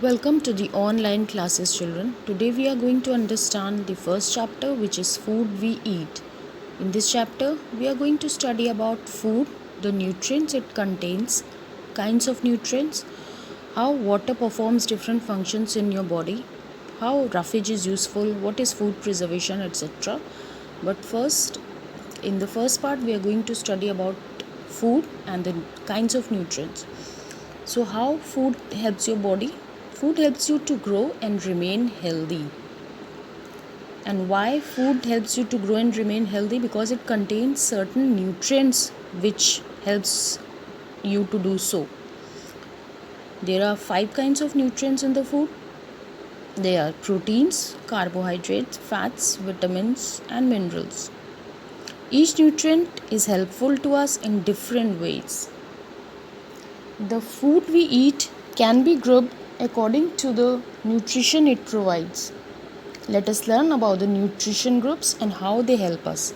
Welcome to the online classes, children. Today we are going to understand the first chapter, which is food we eat. In this chapter, we are going to study about food, the nutrients it contains, kinds of nutrients, how water performs different functions in your body, how roughage is useful, what is food preservation, etc. But first, in the first part, we are going to study about food and the kinds of nutrients. So, how food helps your body? Food helps you to grow and remain healthy. And why food helps you to grow and remain healthy? Because it contains certain nutrients which helps you to do so. There are 5 kinds of nutrients in the food. They are proteins, carbohydrates, fats, vitamins, and minerals. Each nutrient is helpful to us in different ways. The food we eat can be grouped according to the nutrition it provides. Let us learn about the nutrition groups and how they help us.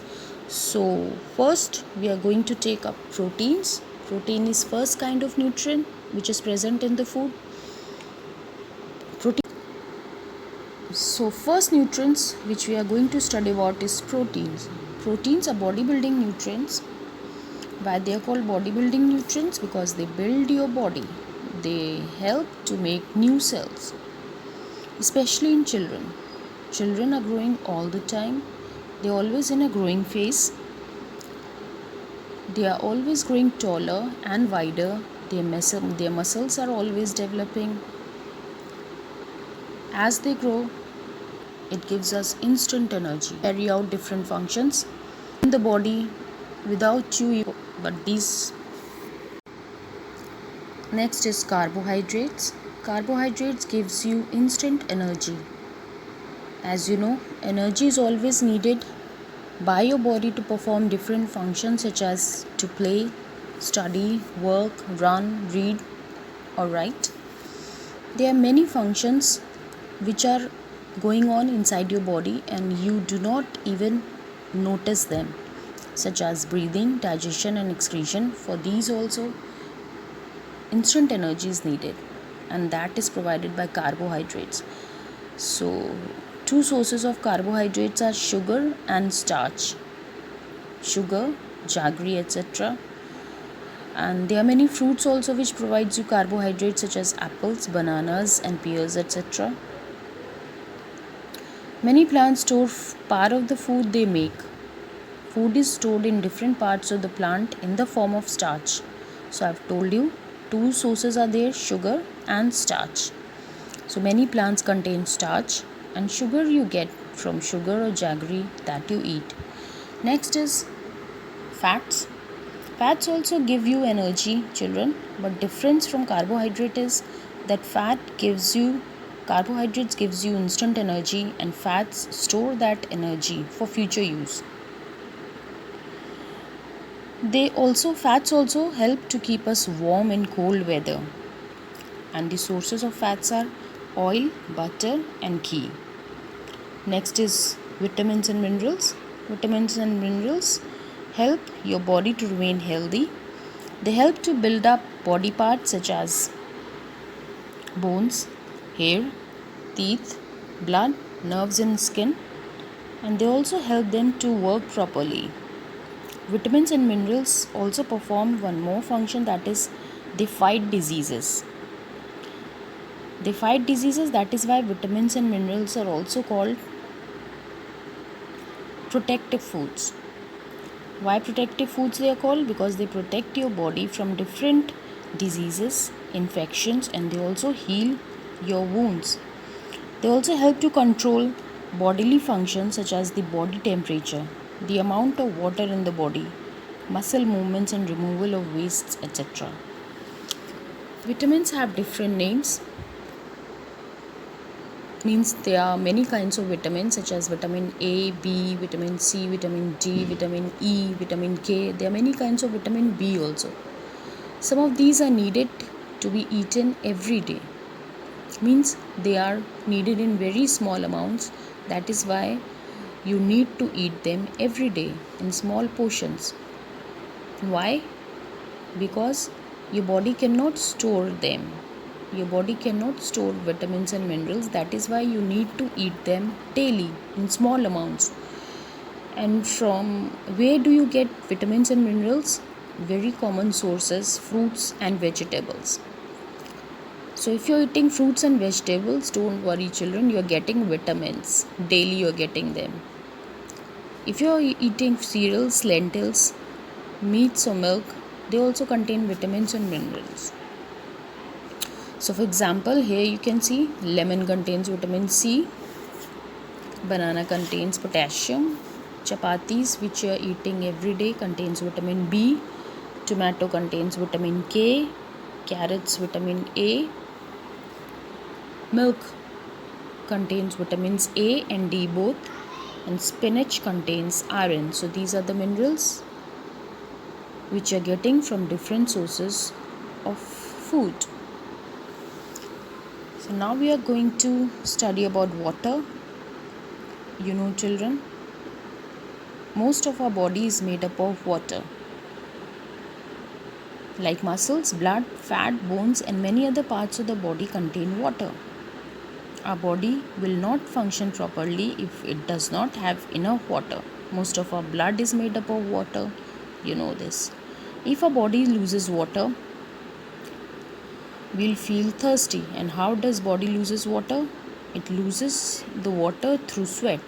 So, first we are going to take up proteins. Protein is first kind of nutrient which is present in the food. So, first nutrients which we are going to study about is proteins. Proteins are bodybuilding nutrients. Why they are called bodybuilding nutrients? Because they build your body. They help to make new cells, especially in children. Children are growing all the time. They're always in a growing phase. They are always growing taller and wider. Their muscles are always developing. As they grow, it gives us instant energy, carry out different functions in the body without you. But these next is carbohydrates. Carbohydrates gives you instant energy. As you know, energy is always needed by your body to perform different functions such as to play, study, work, run, read, or write. There are many functions which are going on inside your body and you do not even notice them, such as breathing, digestion, and excretion. For these also, instant energy is needed, and that is provided by carbohydrates. So, two sources of carbohydrates are sugar and starch. Sugar, jaggery, etc. And there are many fruits also which provides you carbohydrates such as apples, bananas, and pears, etc. Many plants store part of the food they make. Food is stored in different parts of the plant in the form of starch. So I've told you two sources are there, sugar and starch. So many plants contain starch, and sugar you get from sugar or jaggery that you eat. Next is fats. Fats also give you energy, children, but difference from carbohydrate is that carbohydrates gives you instant energy and fats store that energy for future use. Fats also help to keep us warm in cold weather. And the sources of fats are oil, butter, and ghee. Next is vitamins and minerals. Vitamins and minerals help your body to remain healthy. They help to build up body parts such as bones, hair, teeth, blood, nerves, and skin, and they also help them to work properly. Vitamins and minerals also perform one more function, that is, they fight diseases. That is why vitamins and minerals are also called protective foods. Why protective foods they are called? Because they protect your body from different diseases, infections, and they also heal your wounds. They also help to control bodily functions such as the body temperature, the amount of water in the body, muscle movements, and removal of wastes, etc. Vitamins have different names. Means there are many kinds of vitamins such as vitamin A, B, vitamin C, vitamin D, vitamin E, vitamin K. There are many kinds of vitamin B also. Some of these are needed to be eaten every day. Means they are needed in very small amounts. That is why you need to eat them every day in small portions. Why? Because your body cannot store them. Your body cannot store vitamins and minerals. That is why you need to eat them daily in small amounts. And from where do you get vitamins and minerals? Very common sources: fruits and vegetables. So if you're eating fruits and vegetables, don't worry children, you're getting vitamins. Daily you're getting them. If you're eating cereals, lentils, meats or milk, they also contain vitamins and minerals. So for example, here you can see lemon contains vitamin C, banana contains potassium, chapatis which you are eating every day contains vitamin B, tomato contains vitamin K, carrots vitamin A, milk contains vitamins A and D both, and spinach contains iron. So these are the minerals which you are getting from different sources of food. So now we are going to study about water. You know children, most of our body is made up of water. Like muscles, blood, fat, bones and many other parts of the body contain water. Our body will not function properly if it does not have enough water. Most of our blood is made up of water. You know this. If our body loses water, we'll feel thirsty. And how does body loses water? It loses the water through sweat.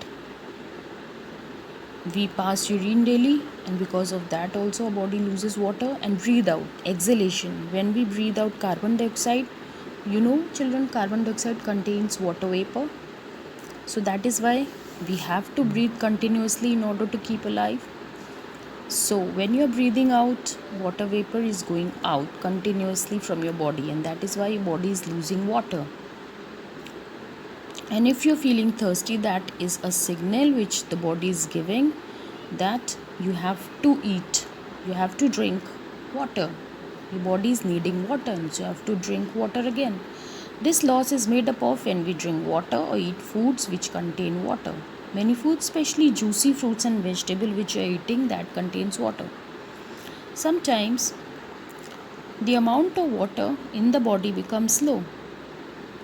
We pass urine daily, and because of that also our body loses water. And breathe out, exhalation. When we breathe out carbon dioxide, you know children, carbon dioxide contains water vapor. So that is why we have to breathe continuously in order to keep alive. So when you are breathing out, water vapor is going out continuously from your body, and that is why your body is losing water. And if you're feeling thirsty, that is a signal which the body is giving that you have to eat, you have to drink water. Your body is needing water, so you have to drink water again. This loss is made up of when we drink water or eat foods which contain water. Many foods, especially juicy fruits and vegetables which you are eating, that contains water. Sometimes the amount of water in the body becomes low.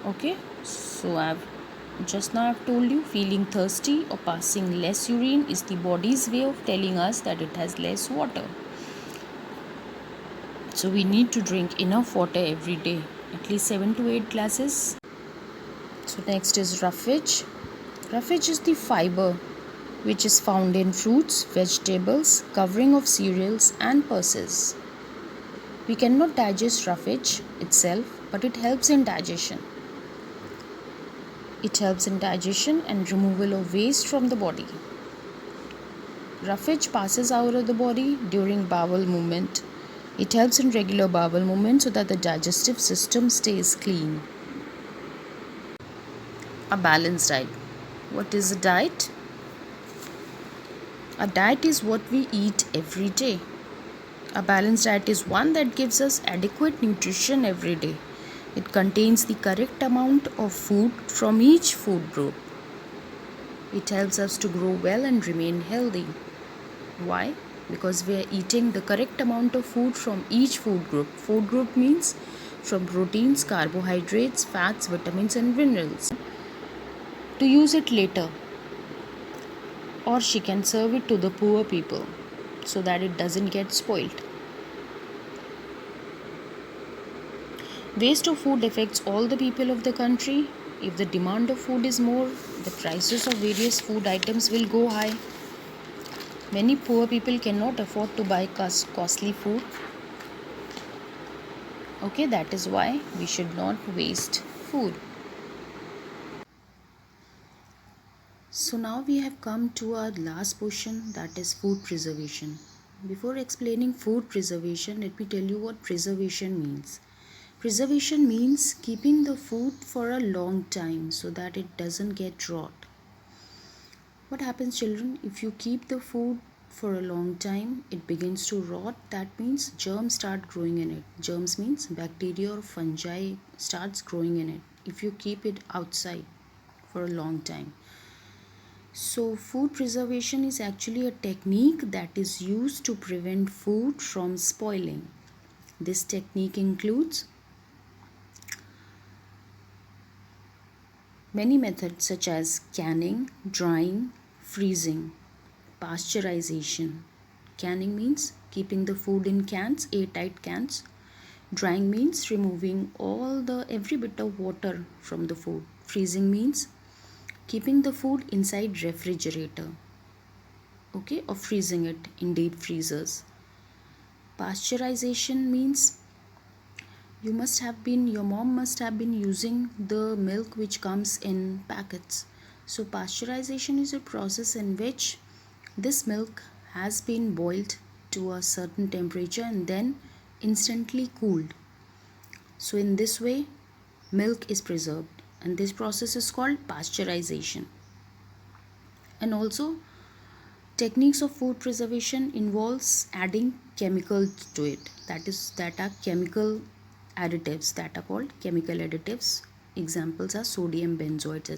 Okay, so I've told you, feeling thirsty or passing less urine is the body's way of telling us that it has less water. So we need to drink enough water every day, at least 7 to 8 glasses. So next is roughage. Roughage is the fiber which is found in fruits, vegetables, covering of cereals and pulses. We cannot digest roughage itself, but it helps in digestion. It helps in digestion and removal of waste from the body. Roughage passes out of the body during bowel movement. It helps in regular bowel movement so that the digestive system stays clean. A balanced diet. What is a diet? A diet is what we eat every day. A balanced diet is one that gives us adequate nutrition every day. It contains the correct amount of food from each food group. It helps us to grow well and remain healthy. Why? Because we are eating the correct amount of food from each food group. Food group means from proteins, carbohydrates, fats, vitamins and minerals. To use it later, or she can serve it to the poor people so that it doesn't get spoiled. Waste of food affects all the people of the country. If the demand of food is more, the prices of various food items will go high. Many poor people cannot afford to buy costly food. Okay, that is why we should not waste food. So now we have come to our last portion, that is food preservation. Before explaining food preservation, let me tell you what preservation means. Preservation means keeping the food for a long time so that it doesn't get rot. What happens children, if you keep the food for a long time, it begins to rot. That means germs start growing in it. Germs means bacteria or fungi starts growing in it if you keep it outside for a long time. So food preservation is actually a technique that is used to prevent food from spoiling. This technique includes Many methods such as canning, drying, freezing, pasteurization. Canning means keeping the food in cans, airtight cans. Drying means removing all the every bit of water from the food. Freezing means keeping the food inside refrigerator, okay, or freezing it in deep freezers. Pasteurization means your mom must have been using the milk which comes in packets. So pasteurization is a process in which this milk has been boiled to a certain temperature and then instantly cooled. So in this way milk is preserved, and this process is called pasteurization. And also, techniques of food preservation involves adding chemicals to it. That are chemical additives that are called chemical additives. Examples are sodium benzoates,